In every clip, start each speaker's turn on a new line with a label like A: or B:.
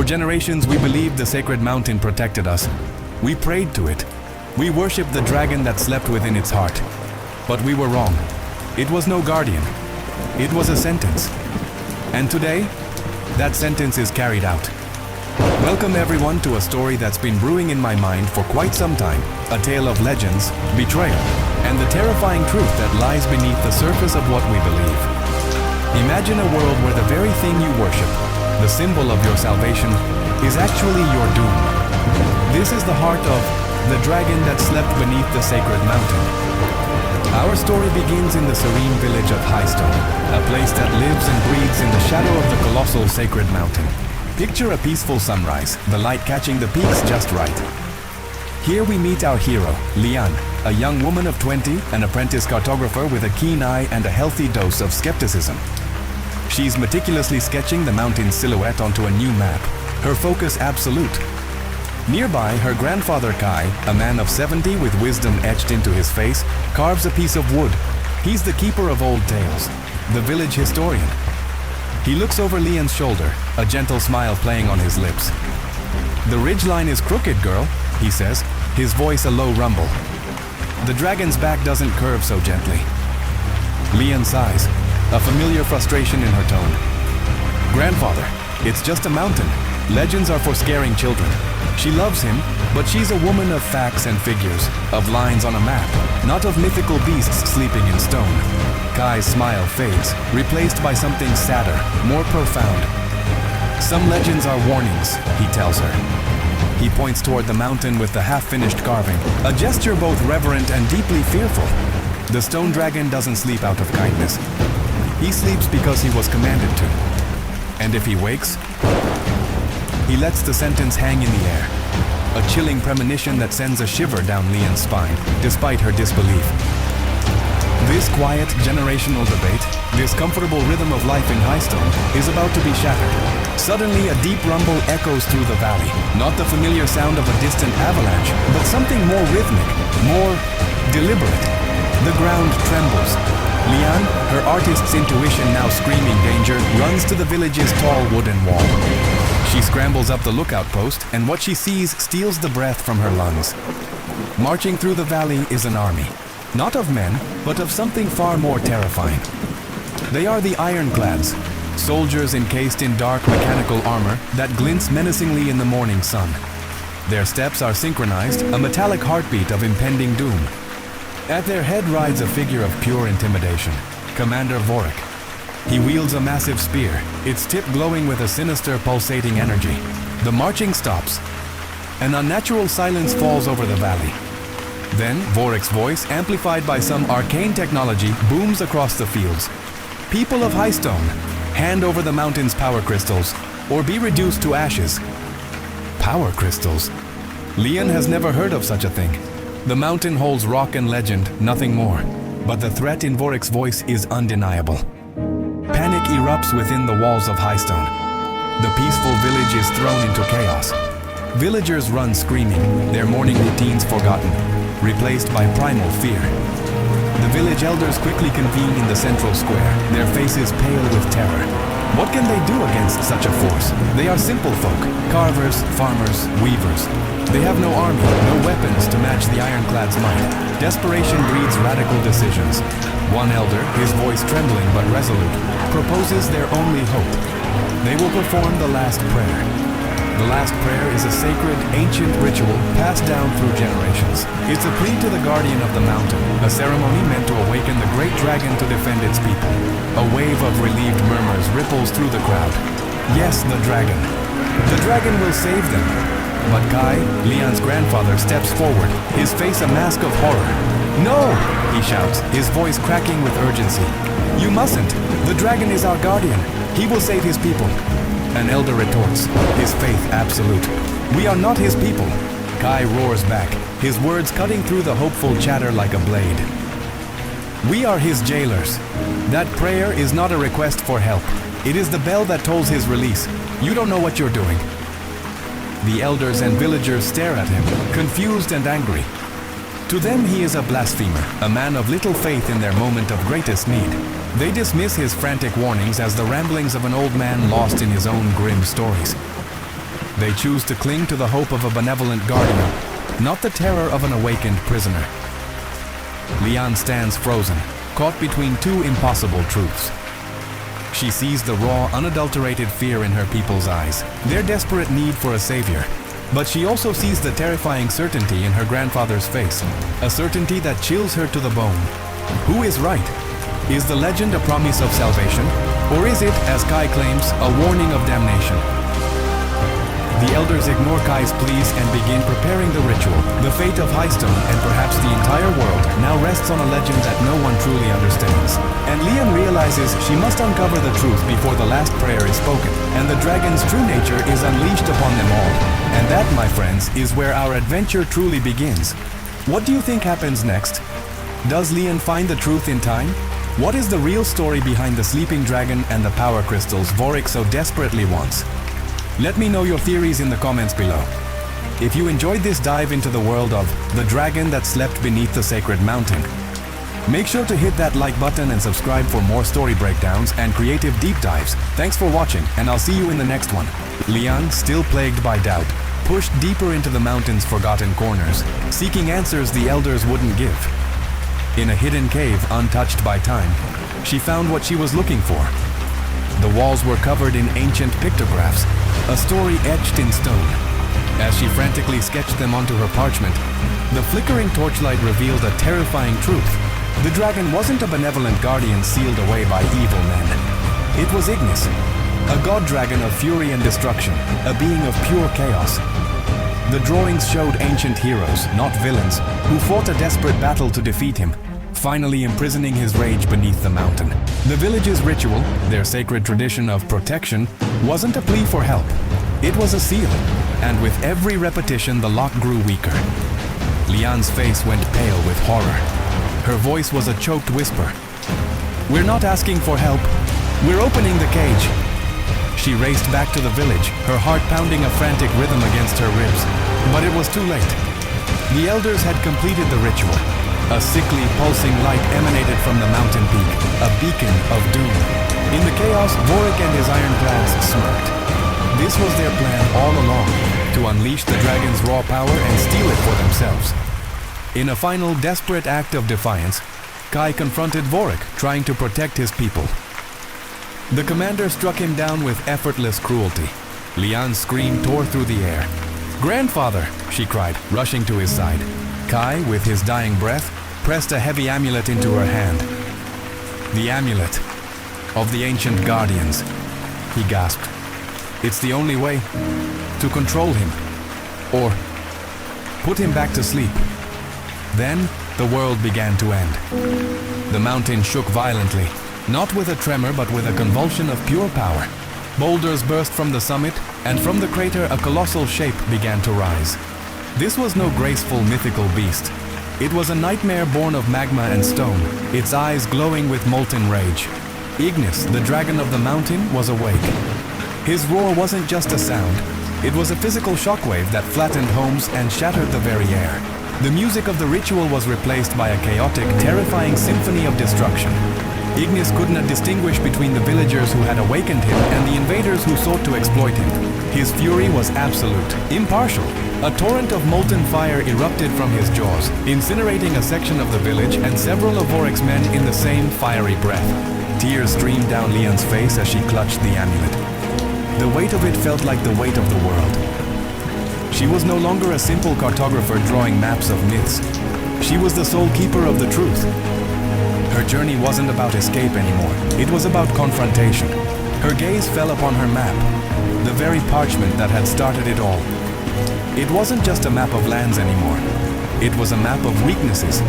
A: generations, we believed the sacred mountain protected us. We prayed to it. We worshipped the dragon that slept within its heart. But we were wrong. It was no guardian. It was a sentence. And today, that sentence is carried out. Welcome everyone to a story that's been brewing in my mind for quite some time. A tale of legends, betrayal, and the terrifying truth that lies beneath the surface of what we believe. Imagine a world where the very thing you worship, the symbol of your salvation, is actually your doom. This is the heart of the dragon that slept beneath the sacred mountain. Our story begins in the serene village of Highstone, a place that lives and breathes in the shadow of the colossal sacred mountain. Picture a peaceful sunrise, the light catching the peaks just right. Here we meet our hero, Lian, a young woman of 20, an apprentice cartographer with a keen eye and a healthy dose of skepticism. She's meticulously sketching the mountain's silhouette onto a new map, her focus absolute. Nearby, her grandfather Kai, a man of 70 with wisdom etched into his face, carves a piece of wood. He's the keeper of old tales, the village historian. He looks over Lian's shoulder, a gentle smile playing on his lips. "The ridgeline is crooked, girl," he says, his voice a low rumble. "The dragon's back doesn't curve so gently." Lian sighs, a familiar frustration in her tone. "Grandfather, it's just a mountain. Legends are for scaring children." She loves him, but she's a woman of facts and figures, of lines on a map, not of mythical beasts sleeping in stone. Kai's smile fades, replaced by something sadder, more profound. "Some legends are warnings," he tells her. He points toward the mountain with the half-finished carving, a gesture both reverent and deeply fearful. The stone dragon doesn't sleep out of kindness. He sleeps because he was commanded to. And if he wakes, he lets the sentence hang in the air, a chilling premonition that sends a shiver down Lian's spine, despite her disbelief. This quiet, generational debate, this comfortable rhythm of life in Highstone, is about to be shattered. Suddenly, a deep rumble echoes through the valley, not the familiar sound of a distant avalanche, but something more rhythmic, more deliberate. The ground trembles. Lian, her artist's intuition now screaming danger, runs to the village's tall wooden wall. She scrambles up the lookout post, and what she sees steals the breath from her lungs. Marching through the valley is an army. Not of men, but of something far more terrifying. They are the Ironclads, soldiers encased in dark mechanical armor that glints menacingly in the morning sun. Their steps are synchronized, a metallic heartbeat of impending doom. At their head rides a figure of pure intimidation, Commander Vorik. He wields a massive spear, its tip glowing with a sinister, pulsating energy. The marching stops. An unnatural silence falls over the valley. Then, Vorik's voice, amplified by some arcane technology, booms across the fields. "People of Highstone, hand over the mountain's power crystals, or be reduced to ashes." Power crystals? Lian has never heard of such a thing. The mountain holds rock and legend, nothing more. But the threat in Vorik's voice is undeniable. Panic erupts within the walls of Highstone. The peaceful village is thrown into chaos. Villagers run screaming, their morning routines forgotten, replaced by primal fear. The village elders quickly convene in the central square, their faces pale with terror. What can they do against such a force? They are simple folk, carvers, farmers, weavers. They have no army, no weapons to match the Ironclad's might. Desperation breeds radical decisions. One elder, his voice trembling but resolute, proposes their only hope. They will perform the last prayer. The last prayer is a sacred, ancient ritual passed down through generations. It's a plea to the guardian of the mountain, a ceremony meant to awaken the great dragon to defend its people. A wave of relieved murmurs ripples through the crowd. Yes, the dragon. The dragon will save them. But Kai, Lian's grandfather, steps forward, his face a mask of horror. "No!" he shouts, his voice cracking with urgency. "You mustn't! The dragon is our guardian. He will save his people." An elder retorts, his faith absolute. "We are not his people." Kai roars back, his words cutting through the hopeful chatter like a blade. "We are his jailers. That prayer is not a request for help. It is the bell that tolls his release. You don't know what you're doing." The elders and villagers stare at him, confused and angry. To them, he is a blasphemer, a man of little faith in their moment of greatest need. They dismiss his frantic warnings as the ramblings of an old man lost in his own grim stories. They choose to cling to the hope of a benevolent guardian, not the terror of an awakened prisoner. Lian stands frozen, caught between two impossible truths. She sees the raw, unadulterated fear in her people's eyes, their desperate need for a savior. But she also sees the terrifying certainty in her grandfather's face, a certainty that chills her to the bone. Who is right? Is the legend a promise of salvation? Or is it, as Kai claims, a warning of damnation? The elders ignore Kai's pleas and begin preparing the ritual. The fate of Highstone, and perhaps the entire world, now rests on a legend that no one truly understands. And Lian realizes she must uncover the truth before the last prayer is spoken, and the dragon's true nature is unleashed upon them all. And that, my friends, is where our adventure truly begins. What do you think happens next? Does Lian find the truth in time? What is the real story behind the sleeping dragon and the power crystals Vorik so desperately wants? Let me know your theories in the comments below. If you enjoyed this dive into the world of the dragon that slept beneath the sacred mountain, make sure to hit that like button and subscribe for more story breakdowns and creative deep dives. Thanks for watching, and I'll see you in the next one. Lian, still plagued by doubt, pushed deeper into the mountain's forgotten corners, seeking answers the elders wouldn't give. In a hidden cave untouched by time, she found what she was looking for. The walls were covered in ancient pictographs, a story etched in stone. As she frantically sketched them onto her parchment, the flickering torchlight revealed a terrifying truth. The dragon wasn't a benevolent guardian sealed away by evil men. It was Ignis, a god dragon of fury and destruction, a being of pure chaos. The drawings showed ancient heroes, not villains, who fought a desperate battle to defeat him, finally imprisoning his rage beneath the mountain. The village's ritual, their sacred tradition of protection, wasn't a plea for help. It was a seal, and with every repetition the lock grew weaker. Lian's face went pale with horror. Her voice was a choked whisper. "We're not asking for help. We're opening the cage." She raced back to the village, her heart pounding a frantic rhythm against her ribs. But it was too late. The elders had completed the ritual. A sickly, pulsing light emanated from the mountain peak, a beacon of doom. In the chaos, Vorik and his ironclads smirked. This was their plan all along, to unleash the dragon's raw power and steal it for themselves. In a final, desperate act of defiance, Kai confronted Vorik, trying to protect his people. The commander struck him down with effortless cruelty. Lian's scream tore through the air. "Grandfather!" she cried, rushing to his side. Kai, with his dying breath, pressed a heavy amulet into her hand. "The amulet of the ancient guardians," he gasped. "It's the only way to control him, or put him back to sleep." Then the world began to end. The mountain shook violently, not with a tremor but with a convulsion of pure power. Boulders burst from the summit, and from the crater a colossal shape began to rise. This was no graceful mythical beast. It was a nightmare born of magma and stone, its eyes glowing with molten rage. Ignis, the dragon of the mountain, was awake. His roar wasn't just a sound. It was a physical shockwave that flattened homes and shattered the very air. The music of the ritual was replaced by a chaotic, terrifying symphony of destruction. Ignis couldn't distinguish between the villagers who had awakened him and the invaders who sought to exploit him. His fury was absolute, impartial. A torrent of molten fire erupted from his jaws, incinerating a section of the village and several of Vorik's men in the same fiery breath. Tears streamed down Lian's face as she clutched the amulet. The weight of it felt like the weight of the world. She was no longer a simple cartographer drawing maps of myths. She was the sole keeper of the truth. Her journey wasn't about escape anymore. It was about confrontation. Her gaze fell upon her map, the very parchment that had started it all. It wasn't just a map of lands anymore. It was a map of weaknesses.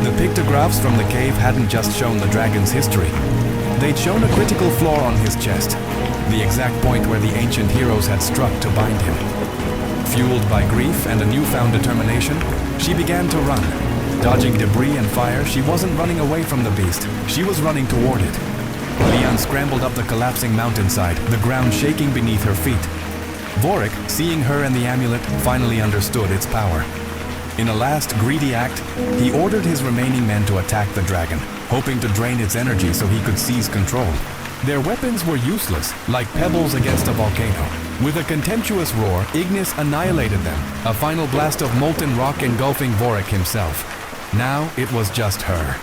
A: The pictographs from the cave hadn't just shown the dragon's history. They'd shown a critical flaw on his chest, the exact point where the ancient heroes had struck to bind him. Fueled by grief and a newfound determination, she began to run. Dodging debris and fire, she wasn't running away from the beast. She was running toward it. Lian scrambled up the collapsing mountainside, the ground shaking beneath her feet. Vorik, seeing her and the amulet, finally understood its power. In a last greedy act, he ordered his remaining men to attack the dragon, hoping to drain its energy so he could seize control. Their weapons were useless, like pebbles against a volcano. With a contemptuous roar, Ignis annihilated them, a final blast of molten rock engulfing Vorik himself. Now it was just her.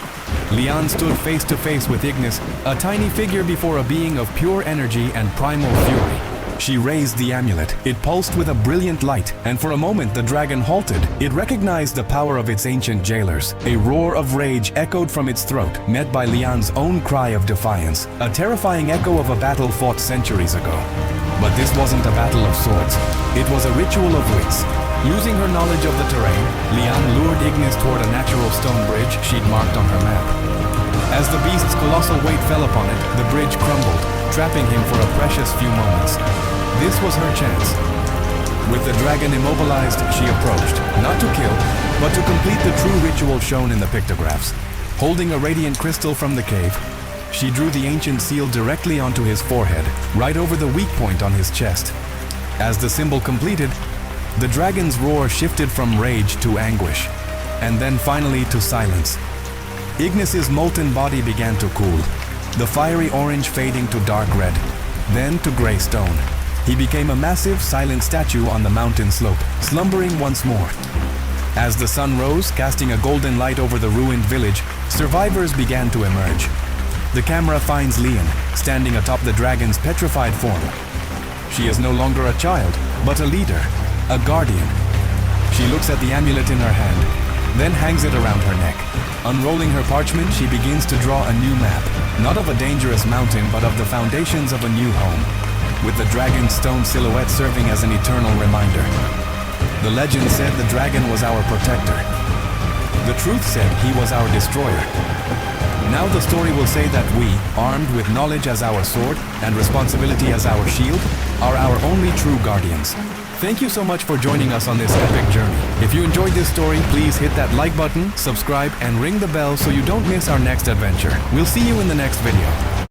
A: Lian stood face to face with Ignis, a tiny figure before a being of pure energy and primal fury. She raised the amulet. It pulsed with a brilliant light, and for a moment the dragon halted. It recognized the power of its ancient jailers. A roar of rage echoed from its throat, met by Lian's own cry of defiance, a terrifying echo of a battle fought centuries ago. But this wasn't a battle of swords. It was a ritual of wits. Using her knowledge of the terrain, Lian lured Ignis toward a natural stone bridge she'd marked on her map. As the beast's colossal weight fell upon it, the bridge crumbled, trapping him for a precious few moments. This was her chance. With the dragon immobilized, she approached, not to kill, but to complete the true ritual shown in the pictographs. Holding a radiant crystal from the cave, she drew the ancient seal directly onto his forehead, right over the weak point on his chest. As the symbol completed, the dragon's roar shifted from rage to anguish, and then finally to silence. Ignis's molten body began to cool, the fiery orange fading to dark red, then to gray stone. He became a massive, silent statue on the mountain slope, slumbering once more. As the sun rose, casting a golden light over the ruined village, survivors began to emerge. The camera finds Lian, standing atop the dragon's petrified form. She is no longer a child, but a leader, a guardian. She looks at the amulet in her hand, then hangs it around her neck. Unrolling her parchment, she begins to draw a new map, not of a dangerous mountain, but of the foundations of a new home, with the dragon's stone silhouette serving as an eternal reminder. The legend said the dragon was our protector. The truth said he was our destroyer. Now the story will say that we, armed with knowledge as our sword and responsibility as our shield, are our only true guardians. Thank you so much for joining us on this epic journey. If you enjoyed this story, please hit that like button, subscribe, and ring the bell so you don't miss our next adventure. We'll see you in the next video.